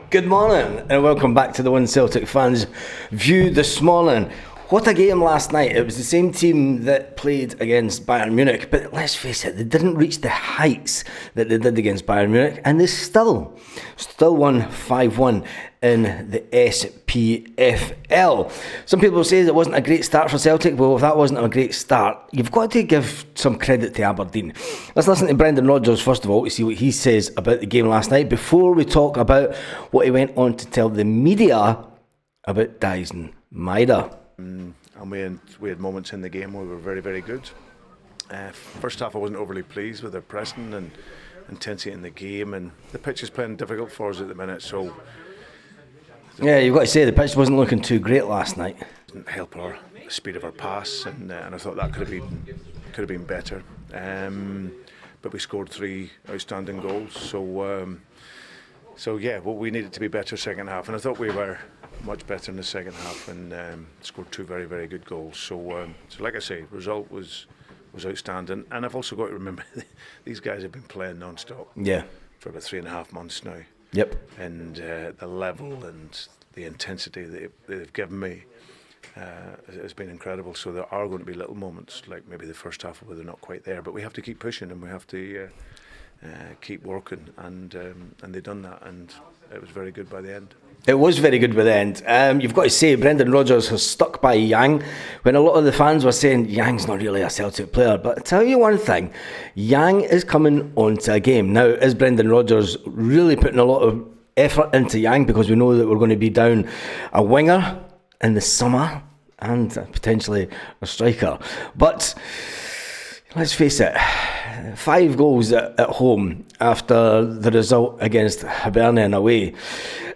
Good morning and welcome back to the One Celtic Fans View this morning. What a game last night. It was the same team that played against Bayern Munich, but let's face it, they didn't reach the heights that they did against Bayern Munich, and they still won 5-1 in the SPFL. Some people say it wasn't a great start for Celtic. Well, if that wasn't a great start, you've got to give some credit to Aberdeen. Let's listen to Brendan Rodgers first of all to see what he says about the game last night before we talk about what he went on to tell the media about Daizen Maeda. And we had moments in the game where we were very, very good. First half I wasn't overly pleased with their pressing and intensity in the game, and the pitch is playing difficult for us at the minute, so... Yeah, you've got to say the pitch wasn't looking too great last night. Didn't help the speed of our pass, and I thought that could have been better. But we scored 3 outstanding goals, so yeah, well, we needed to be better second half, and I thought we were much better in the second half, and scored 2 very, very good goals. So like I say, result was outstanding, and I've also got to remember these guys have been playing non-stop. Yeah. For about 3.5 months now. Yep. And the level and the intensity they've given me has been incredible. So there are going to be little moments, like maybe the first half where they're not quite there, but we have to keep pushing and we have to keep working, and they've done that, and it was very good by the end. It was very good by the end. You've got to say Brendan Rodgers has stuck by Yang when a lot of the fans were saying Yang's not really a Celtic player. But I tell you one thing, Yang is coming onto a game. Now, is Brendan Rodgers really putting a lot of effort into Yang, because we know that we're going to be down a winger in the summer and potentially a striker. But let's face it, 5 goals at home after the result against Hibernian away.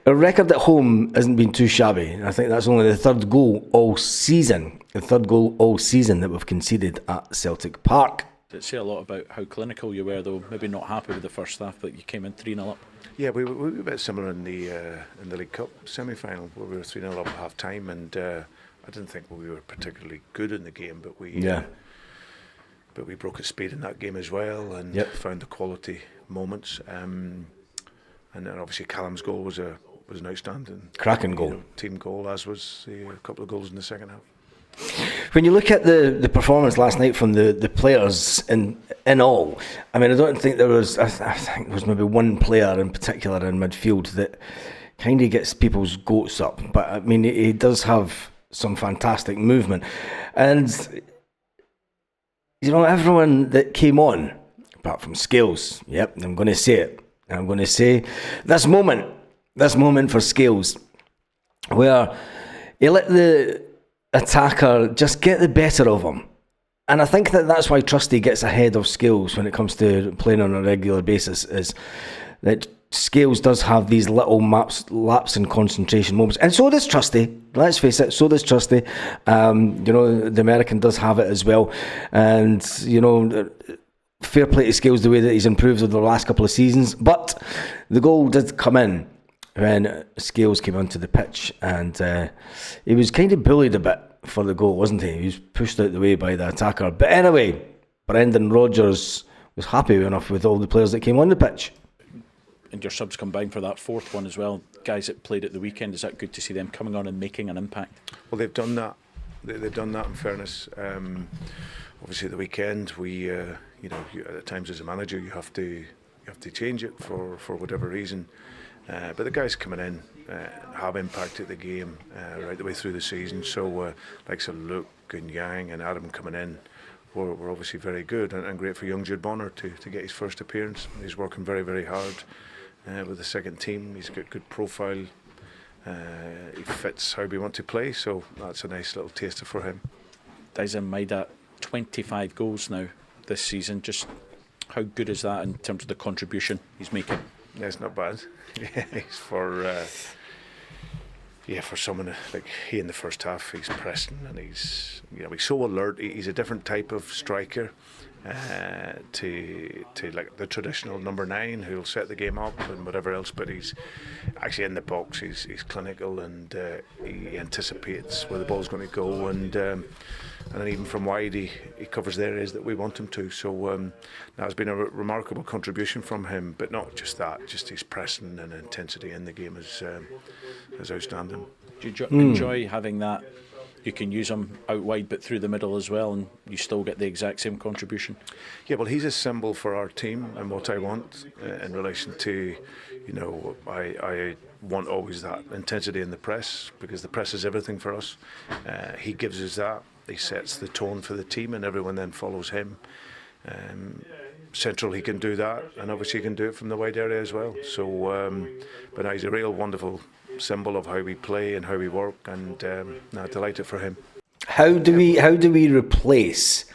A record at home hasn't been too shabby. I think that's only the third goal all season. The third goal all season that we've conceded at Celtic Park. Did it say a lot about how clinical you were, though? Maybe not happy with the first half, but you came in 3-0 up. Yeah, we were a bit similar in the League Cup semi-final, where we were 3-0 up at half time, and I didn't think we were particularly good in the game, but we broke at speed in that game as well, and found the quality moments. And then obviously Callum's goal was an outstanding, cracking goal, team goal, as was a couple of goals in the second half. When you look at the performance last night from the players in all, I mean, I don't think there was, I think there was maybe one player in particular in midfield that kind of gets people's goats up, but I mean, he does have some fantastic movement, and you know, everyone that came on, apart from Scales, I'm going to say it, I'm going to say this moment for Scales, where he let the attacker just get the better of him. And I think that's why Trusty gets ahead of Scales when it comes to playing on a regular basis, is that Scales does have these little lapse in concentration moments. And so does Trusty, let's face it, so does Trusty. The American does have it as well. And, fair play to Scales the way that he's improved over the last couple of seasons. But the goal did come in when Scales came onto the pitch, and he was kind of bullied a bit for the goal, wasn't he? He was pushed out the way by the attacker. But anyway, Brendan Rodgers was happy enough with all the players that came on the pitch. And your subs combined for that fourth one as well. Guys that played at the weekend, is that good to see them coming on and making an impact? Well, they've done that. They've done that, in fairness. Obviously, at the weekend, we, at times as a manager, you have to change it for whatever reason. But the guys coming in have impacted the game right the way through the season. So, like Luke and Yang and Adam coming in were obviously very good, and great for young Jude Bonner to get his first appearance. He's working very, very hard with the second team. He's got good profile. He fits how we want to play, so that's a nice little taster for him. Daizen Maeda, 25 goals now this season. Just how good is that in terms of the contribution he's making? Yeah, it's not bad. He's for someone like he in the first half, he's pressing and he's so alert. He's a different type of striker. to like the traditional number 9 who'll set the game up and whatever else, but he's actually in the box. He's clinical, and he anticipates where the ball's going to go, and then even from wide he covers the areas that we want him to. So that's been a remarkable contribution from him, but not just that, just his pressing and intensity in the game is outstanding. Do you enjoy having that? You can use him out wide but through the middle as well, and you still get the exact same contribution? Yeah, well, he's a symbol for our team and what I want in relation to, I want always that intensity in the press, because the press is everything for us. He gives us that. He sets the tone for the team, and everyone then follows him. Central, he can do that, and obviously he can do it from the wide area as well. So, but he's a real wonderful symbol of how we play and how we work, and delighted for him. How do we replace,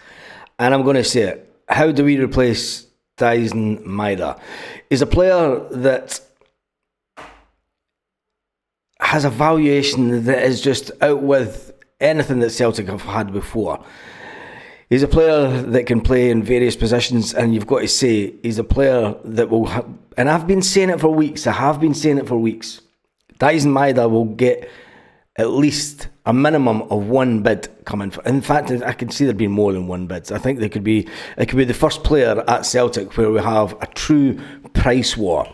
and I'm going to say it, how do we replace Daizen Maeda? He's a player that has a valuation that is just out with anything that Celtic have had before. He's a player that can play in various positions, and you've got to say he's a player that will and I've been saying it for weeks. Daizen Maeda will get at least a minimum of one bid coming. In fact, I can see there being more than one bid. I think it could be the first player at Celtic where we have a true price war.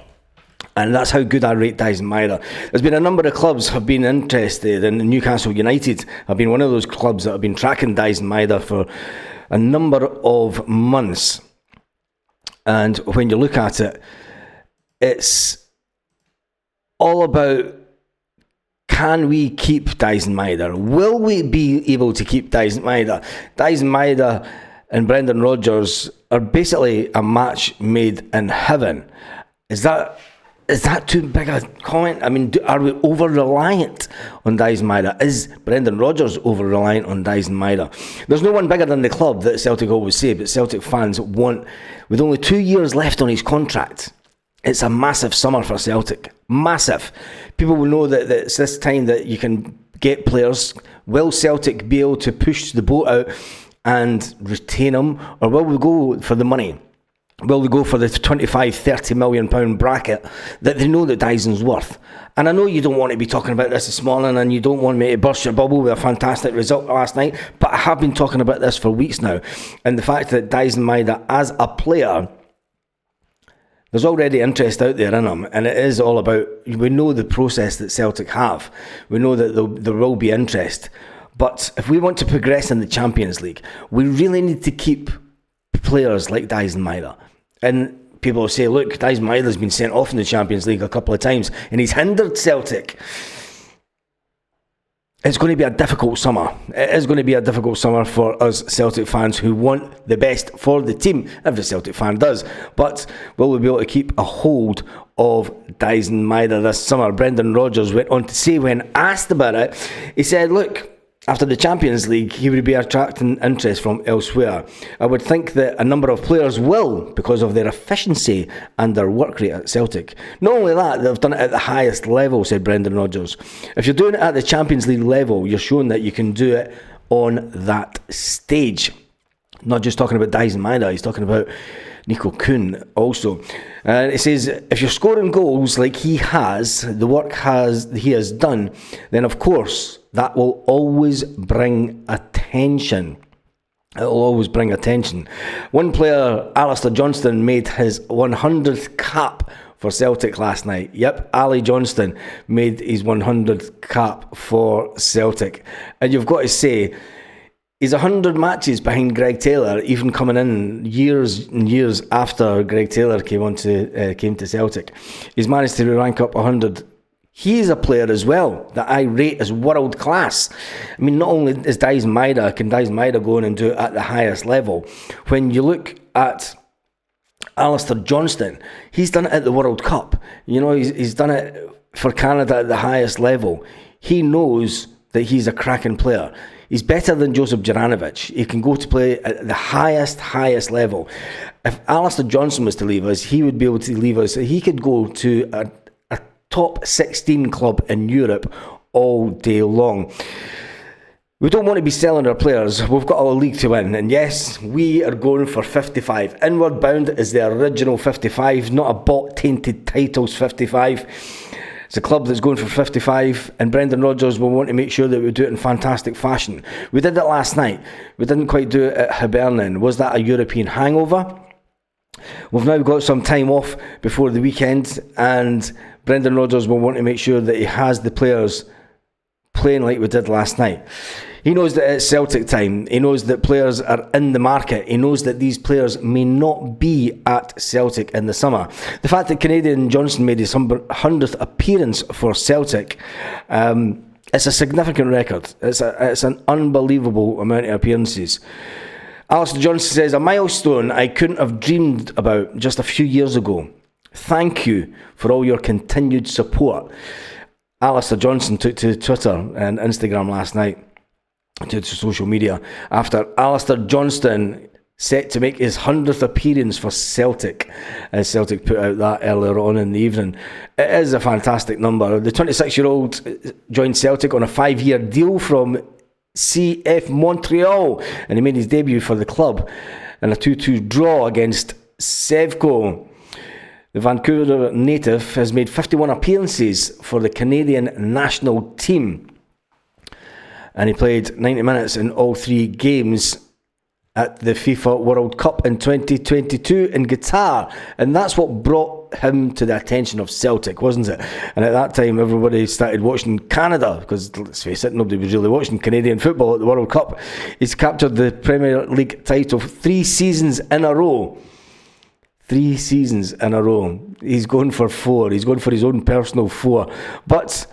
And that's how good I rate Daizen Maeda. There's been a number of clubs have been interested, and Newcastle United have been one of those clubs that have been tracking Daizen Maeda for a number of months. And when you look at it, it's all about, can we keep Daizen Maeda? Will we be able to keep Daizen Maeda? Daizen Maeda and Brendan Rodgers are basically a match made in heaven. Is that too big a comment? I mean, are we over-reliant on Daizen Maeda? Is Brendan Rodgers over-reliant on Daizen Maeda? There's no one bigger than the club, that Celtic always say, but Celtic fans want, with only 2 years left on his contract, it's a massive summer for Celtic. Massive. People will know that it's this time that you can get players. Will Celtic be able to push the boat out and retain them? Or will we go for the money? Will they go for the 25-30 million pound bracket that they know that Daizen's worth? And I know you don't want to be talking about this this morning, and you don't want me to burst your bubble with a fantastic result last night, but I have been talking about this for weeks now. And the fact that Daizen Maeda as a player, there's already interest out there in him, and it is all about, we know the process that Celtic have. We know that there will be interest. But if we want to progress in the Champions League, we really need to keep players like Daizen Maeda. And people will say, look, Daizen Maeda's been sent off in the Champions League a couple of times, and he's hindered Celtic. It's going to be a difficult summer. It is going to be a difficult summer for us Celtic fans who want the best for the team. Every Celtic fan does. But will we be able to keep a hold of Daizen Maeda this summer? Brendan Rodgers went on to say, when asked about it, he said, look, after the Champions League, he would be attracting interest from elsewhere. I would think that a number of players will, because of their efficiency and their work rate at Celtic. Not only that, they've done it at the highest level, said Brendan Rodgers. If you're doing it at the Champions League level, you're showing that you can do it on that stage. Not just talking about Daizen Maeda, he's talking about Nico Kuhn also. And it says, if you're scoring goals like he has, the work he has done, then of course that will always bring attention. It will always bring attention. One player, Alistair Johnston, made his 100th cap for Celtic last night. Yep, Ali Johnston made his 100th cap for Celtic. And you've got to say, he's 100 matches behind Greg Taylor, even coming in years and years after Greg Taylor came to Celtic. He's managed to rank up 100. He's a player as well that I rate as world class. I mean, not only is Daizen Maeda go in and do it at the highest level. When you look at Alistair Johnston, he's done it at the World Cup. You know, he's done it for Canada at the highest level. He knows that he's a cracking player. He's better than Josip Juranovic. He can go to play at the highest level. If Alistair Johnston was to leave us, he would be able to leave us. He could go to a top 16 club in Europe all day long. We don't want to be selling our players. We've got a league to win. And yes, we are going for 55. Inward Bound is the original 55, not a bot-tainted titles 55. It's a club that's going for 55, and Brendan Rodgers will want to make sure that we do it in fantastic fashion. We did it last night. We didn't quite do it at Hibernian. Was that a European hangover? We've now got some time off before the weekend, and Brendan Rodgers will want to make sure that he has the players playing like we did last night. He knows that it's Celtic time. He knows that players are in the market. He knows that these players may not be at Celtic in the summer. The fact that Canadian Johnston made his 100th appearance for Celtic, it's a significant record. It's an unbelievable amount of appearances. Alistair Johnston says, a milestone I couldn't have dreamed about just a few years ago. Thank you for all your continued support. Alistair Johnston took to Twitter and Instagram last night, to social media, after Alistair Johnston set to make his 100th appearance for Celtic, as Celtic put out that earlier on in the evening. It is a fantastic number. The 26-year-old joined Celtic on a 5-year deal from CF Montreal, and he made his debut for the club in a 2-2 draw against Sevco. The Vancouver native has made 51 appearances for the Canadian national team, and he played 90 minutes in all 3 games at the FIFA World Cup in 2022 in Qatar, and that's what brought him to the attention of Celtic, wasn't it? And at that time everybody started watching Canada, because let's face it, nobody was really watching Canadian football at the World Cup. He's captured the Premier League title 3 seasons in a row. 3 seasons in a row. He's going for 4. He's going for his own personal 4. But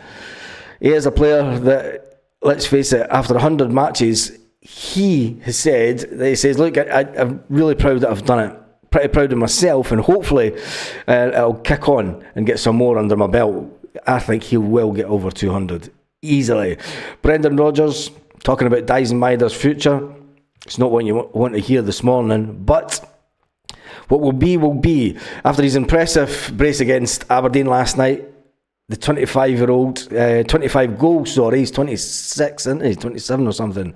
he is a player that, let's face it, after 100 matches, he has said, that he says, look, I'm really proud that I've done it. Pretty proud of myself, and hopefully I'll kick on and get some more under my belt. I think he will get over 200 easily. Brendan Rodgers, talking about Daizen Maeda's future. It's not what you want to hear this morning, but what will be. After his impressive brace against Aberdeen last night, the 25-year-old, 25 goals, sorry, he's 26, isn't he? 27 or something.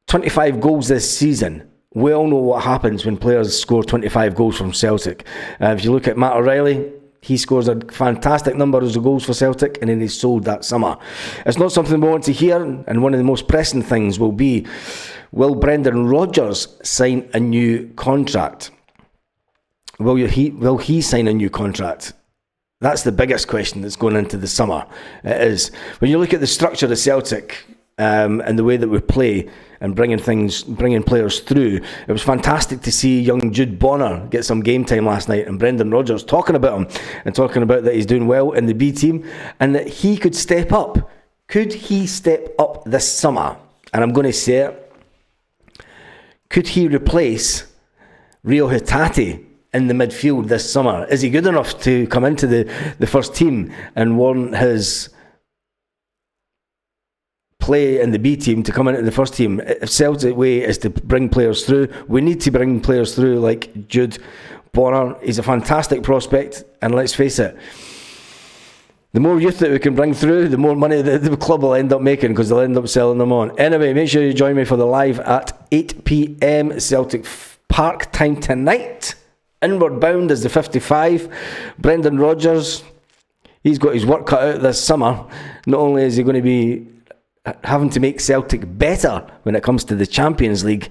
25 goals this season. We all know what happens when players score 25 goals from Celtic. If you look at Matt O'Reilly, he scores a fantastic number of goals for Celtic, and then he's sold that summer. It's not something we want to hear, and one of the most pressing things will be, will Brendan Rodgers sign a new contract? Will he sign a new contract? That's the biggest question that's going into the summer. It is. When you look at the structure of Celtic and the way that we play and bringing players through, it was fantastic to see young Jude Bonner get some game time last night, and Brendan Rodgers talking about him and talking about that he's doing well in the B team and that he could step up. Could he step up this summer? And I'm going to say it. Could he replace Rio Hatate in the midfield this summer? Is he good enough to come into the first team and warrant his play in the B team to come into the first team? If Celtic way is to bring players through, we need to bring players through like Jude Bonner. He's a fantastic prospect, and let's face it, the more youth that we can bring through, the more money the club will end up making, because they'll end up selling them on. Anyway, make sure you join me for the live at 8 p.m. Celtic Park time tonight. Inward Bound is the 55. Brendan Rodgers, he's got his work cut out this summer. Not only is he going to be having to make Celtic better when it comes to the Champions League,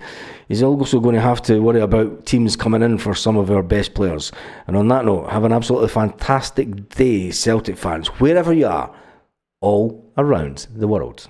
he's also going to have to worry about teams coming in for some of our best players. And on that note, have an absolutely fantastic day, Celtic fans, wherever you are, all around the world.